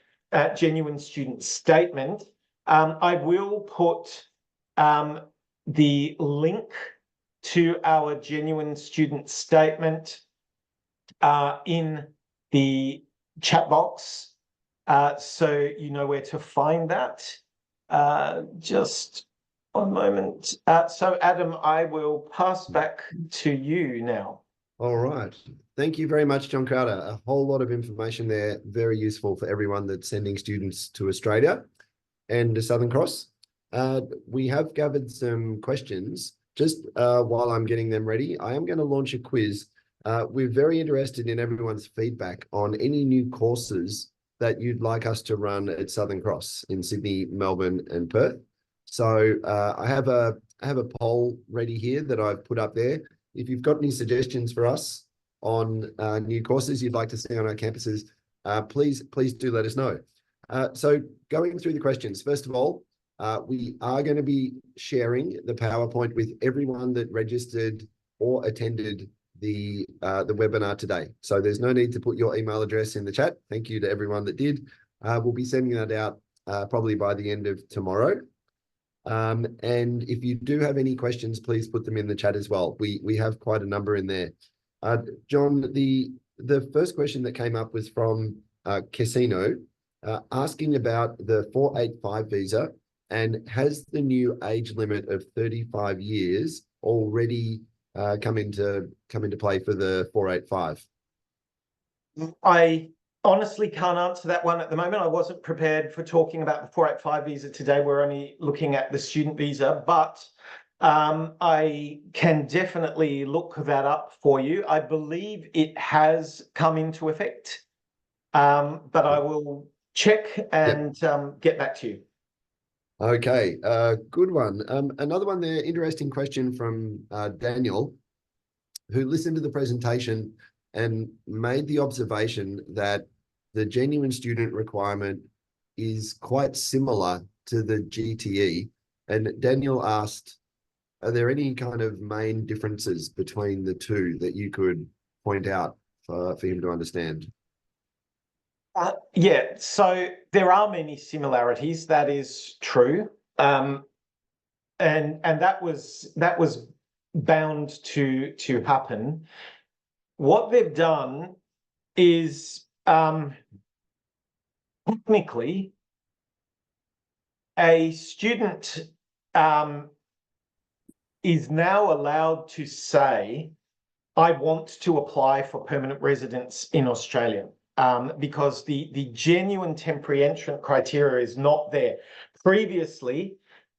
genuine student statement. I will put the link to our genuine student statement in the chat box, so you know where to find that. Just one moment. So Adam, I will pass back to you now. All right. Thank you very much, John Carter. A whole lot of information there, very useful for everyone that's sending students to Australia and to Southern Cross. We have gathered some questions. Just while I'm getting them ready, I am going to launch a quiz. We're very interested in everyone's feedback on any new courses that you'd like us to run at Southern Cross in Sydney, Melbourne, and Perth. So I have a poll ready here that I've put up there. If you've got any suggestions for us on new courses you'd like to see on our campuses, please do let us know. So going through the questions, first of all, we are going to be sharing the PowerPoint with everyone that registered or attended the webinar today. So there's no need to put your email address in the chat. Thank you to everyone that did. We'll be sending that out probably by the end of tomorrow. And if you do have any questions, please put them in the chat as well. We have quite a number in there. John, the first question that came up was from Casino, asking about the 485 visa And has the new age limit of 35 years already come into play for the 485? I honestly can't answer that one at the moment. I wasn't prepared for talking about the 485 visa today. We're only looking at the student visa, but I can definitely look that up for you. I believe it has come into effect, but I will check and get back to you. Okay, good one. Another one there, interesting question from Daniel, who listened to the presentation and made the observation that the genuine student requirement is quite similar to the GTE. And Daniel asked, are there any kind of main differences between the two that you could point out for him to understand? Yeah, so there are many similarities. That is true, and that was bound to happen. What they've done is technically a student is now allowed to say, I want to apply for permanent residence in Australia, because the genuine temporary entrant criteria is not there. Previously,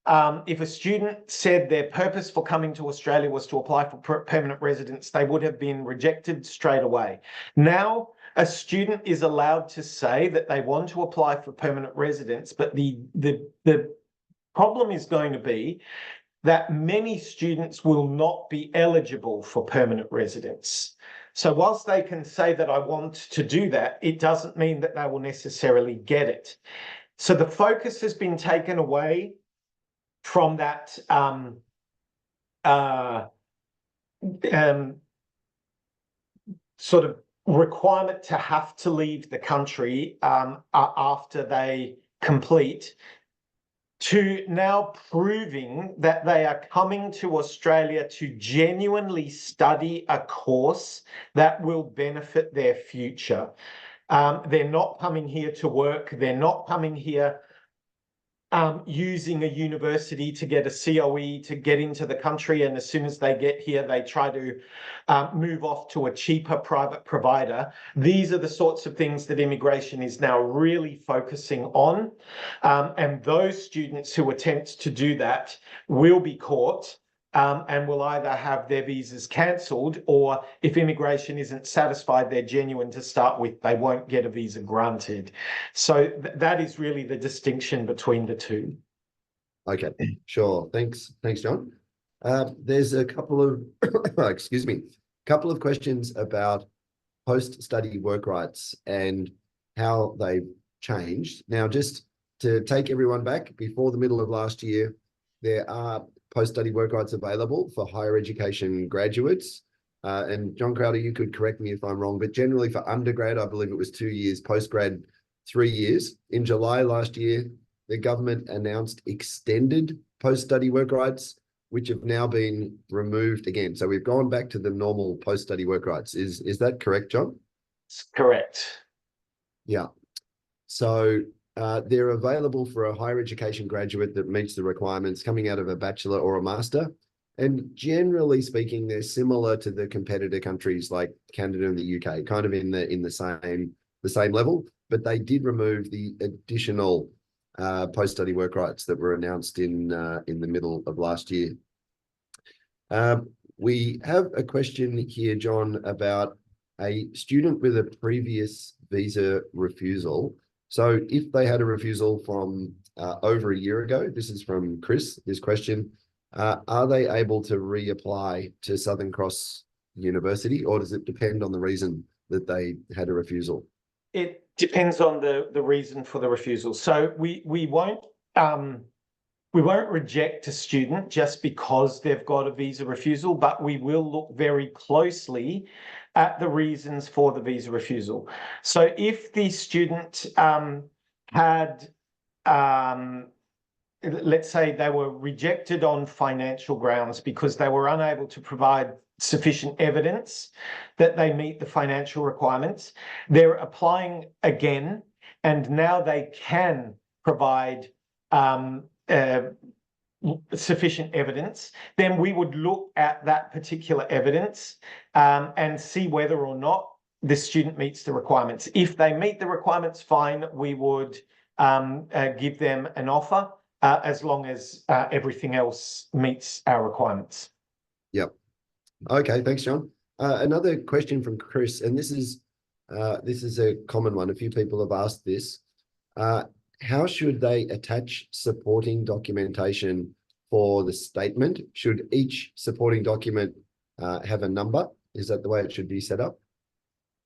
if a student said their purpose for coming to Australia was to apply for permanent residence, they would have been rejected straight away. Now, a student is allowed to say that they want to apply for permanent residence, but the problem is going to be that many students will not be eligible for permanent residence. So whilst they can say that I want to do that, it doesn't mean that they will necessarily get it. So the focus has been taken away from that sort of requirement to have to leave the country after they complete, to now proving that they are coming to Australia to genuinely study a course that will benefit their future. They're not coming here to work. They're not coming here using a university to get a COE to get into the country. And as soon as they get here, they try to move off to a cheaper private provider. These are the sorts of things that immigration is now really focusing on. And those students who attempt to do that will be caught and will either have their visas cancelled, or if immigration isn't satisfied they're genuine to start with, they won't get a visa granted. So that is really the distinction between the two. Okay, sure. Thanks, John. There's a couple of, excuse me, couple of questions about post-study work rights and how they've changed. Now, just to take everyone back, before the middle of last year, there are post-study work rights available for higher education graduates. And John Crowder, you could correct me if I'm wrong, but generally for undergrad, I believe it was 2 years, postgrad, 3 years. In July last year, the government announced extended post-study work rights, which have now been removed again. So we've gone back to the normal post-study work rights. Is that correct, John? It's correct. Yeah. So they're available for a higher education graduate that meets the requirements coming out of a bachelor or a master. And generally speaking, they're similar to the competitor countries like Canada and the UK, kind of in the same level. But they did remove the additional post-study work rights that were announced in the middle of last year. We have a question here, John, about a student with a previous visa refusal. So if they had a refusal from over a year ago, this is from Chris, this question, are they able to reapply to Southern Cross University, or does it depend on the reason that they had a refusal? It depends on the reason for the refusal. So we won't reject a student just because they've got a visa refusal, but we will look very closely at the reasons for the visa refusal. So if the student had, let's say they were rejected on financial grounds because they were unable to provide sufficient evidence that they meet the financial requirements, they're applying again, and now they can provide sufficient evidence, then we would look at that particular evidence and see whether or not the student meets the requirements. If they meet the requirements, fine, we would give them an offer as long as everything else meets our requirements. Yep. Okay, thanks, John. Another question from Chris, and this is a common one. A few people have asked this. How should they attach supporting documentation for the statement? Should each supporting document have a number? Is that the way it should be set up?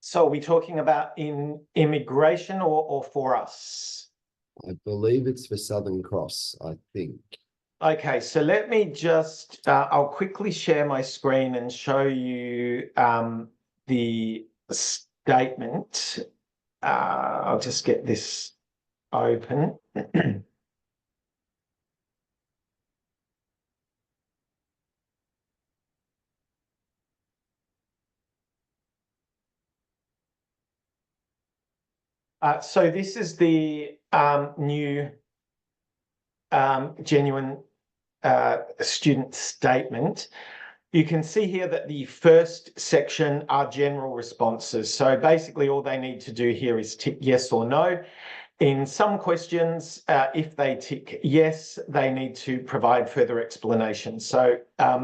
So are we talking about in immigration or for us? I believe it's for Southern Cross, I think. Okay, so let me just, I'll quickly share my screen and show you the statement. I'll just get this open. So this is the new genuine student statement. You can see here that the first section are general responses. So basically all they need to do here is tick yes or no. In some questions, if they tick yes, they need to provide further explanation. So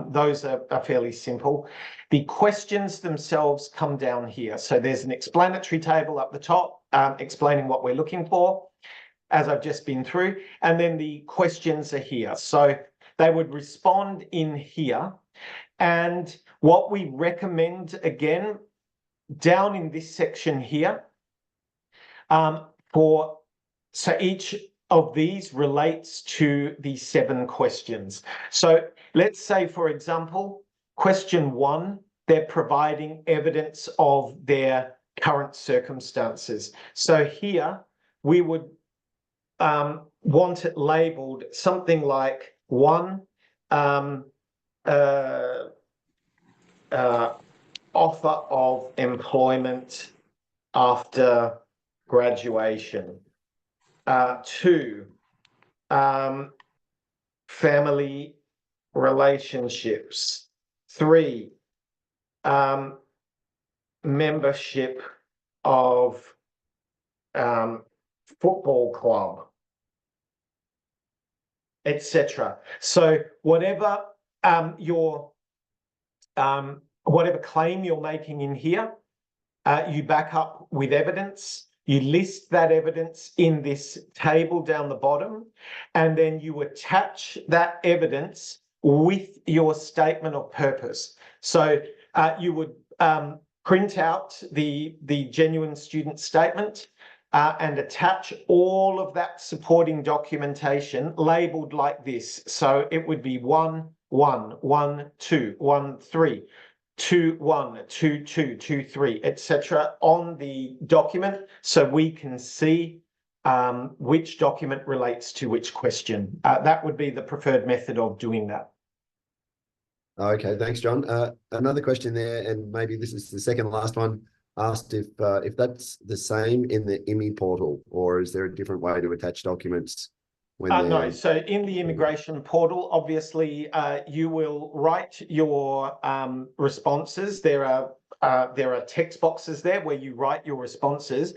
those are fairly simple. The questions themselves come down here. So there's an explanatory table up the top explaining what we're looking for, as I've just been through, and then the questions are here. So they would respond in here. And what we recommend, again, down in this section here, so each of these relates to the 7 questions. So let's say, for example, question 1, they're providing evidence of their current circumstances. So here we would want it labeled something like 1, offer of employment after graduation. 2, family relationships. 3, membership of football club, etc. So whatever whatever claim you're making in here, you back up with evidence. You list that evidence in this table down the bottom, and then you attach that evidence with your statement of purpose. So you would print out the genuine student statement and attach all of that supporting documentation labeled like this. So it would be 1, 1, 1, 2, 1, 3. 2, 1, 2, 2, 2, 3, etc. on the document, so we can see which document relates to which question. That would be the preferred method of doing that. Okay, thanks, John. Another question there, and maybe this is the second last one, asked if that's the same in the IMI portal, or is there a different way to attach documents? No, so in the immigration portal, obviously, you will write your responses. There are text boxes there where you write your responses.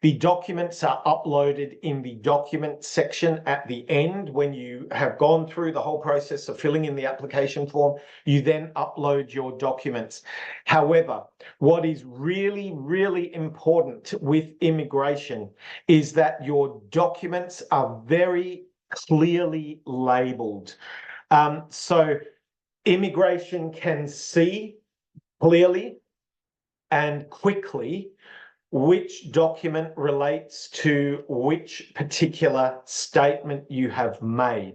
The documents are uploaded in the document section at the end. When you have gone through the whole process of filling in the application form, you then upload your documents. However, what is really, really important with immigration is that your documents are very clearly labeled. So immigration can see clearly and quickly which document relates to which particular statement you have made.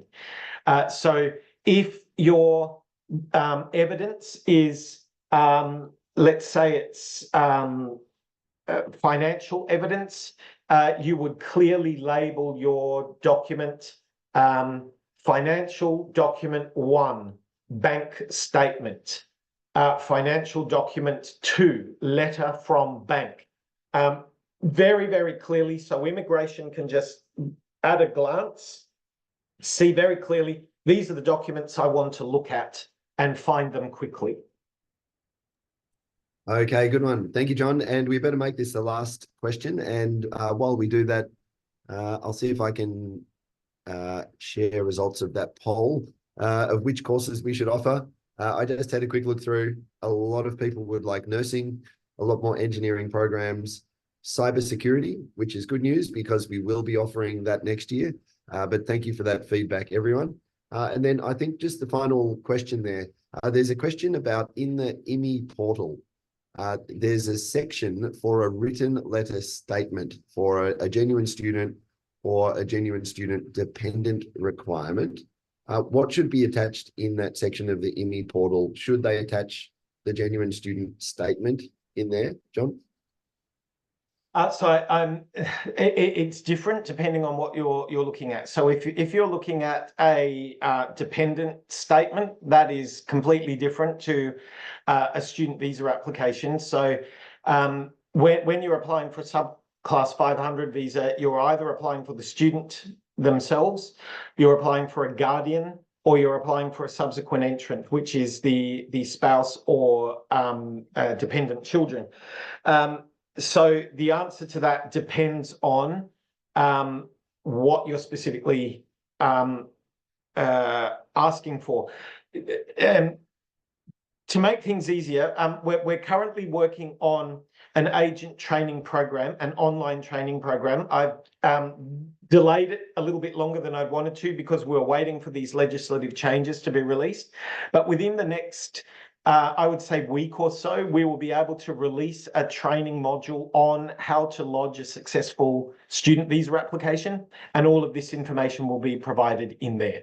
So if your evidence is, let's say it's financial evidence, you would clearly label your document financial document 1, bank statement, financial document 2, letter from bank. Very, very clearly, so immigration can just, at a glance, see very clearly, these are the documents I want to look at and find them quickly. Okay, good one. Thank you, John. And we better make this the last question. And while we do that, I'll see if I can share results of that poll of which courses we should offer. I just had a quick look through. A lot of people would like nursing, a lot more engineering programs, cybersecurity, which is good news because we will be offering that next year. But thank you for that feedback, everyone. And then I think just the final question there. There's a question about in the IMI portal. There's a section for a written letter statement for a genuine student or a genuine student dependent requirement. What should be attached in that section of the IMI portal? Should they attach the genuine student statement in there, John? It's different depending on what you're looking at. So if you're looking at a dependent statement, that is completely different to a student visa application. So when you're applying for a subclass 500 visa, you're either applying for the student themselves, you're applying for a guardian, or you're applying for a subsequent entrant, which is the spouse or dependent children. So the answer to that depends on what you're specifically asking for. To make things easier, we're currently working on an agent training program, an online training program. I've delayed it a little bit longer than I'd wanted to because we're waiting for these legislative changes to be released. But within the next I would say week or so, we will be able to release a training module on how to lodge a successful student visa application, and all of this information will be provided in there.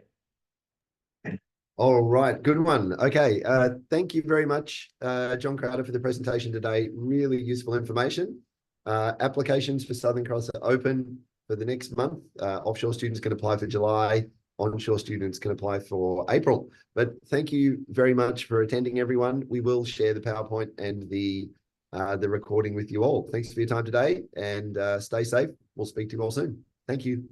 All right, good one. Okay, thank you very much, John Crowder, for the presentation today. Really useful information. Applications for Southern Cross are open for the next month. Offshore students can apply for July. Onshore students can apply for April. But thank you very much for attending, everyone. We will share the PowerPoint and the recording with you all. Thanks for your time today, and stay safe. We'll speak to you all soon. Thank you.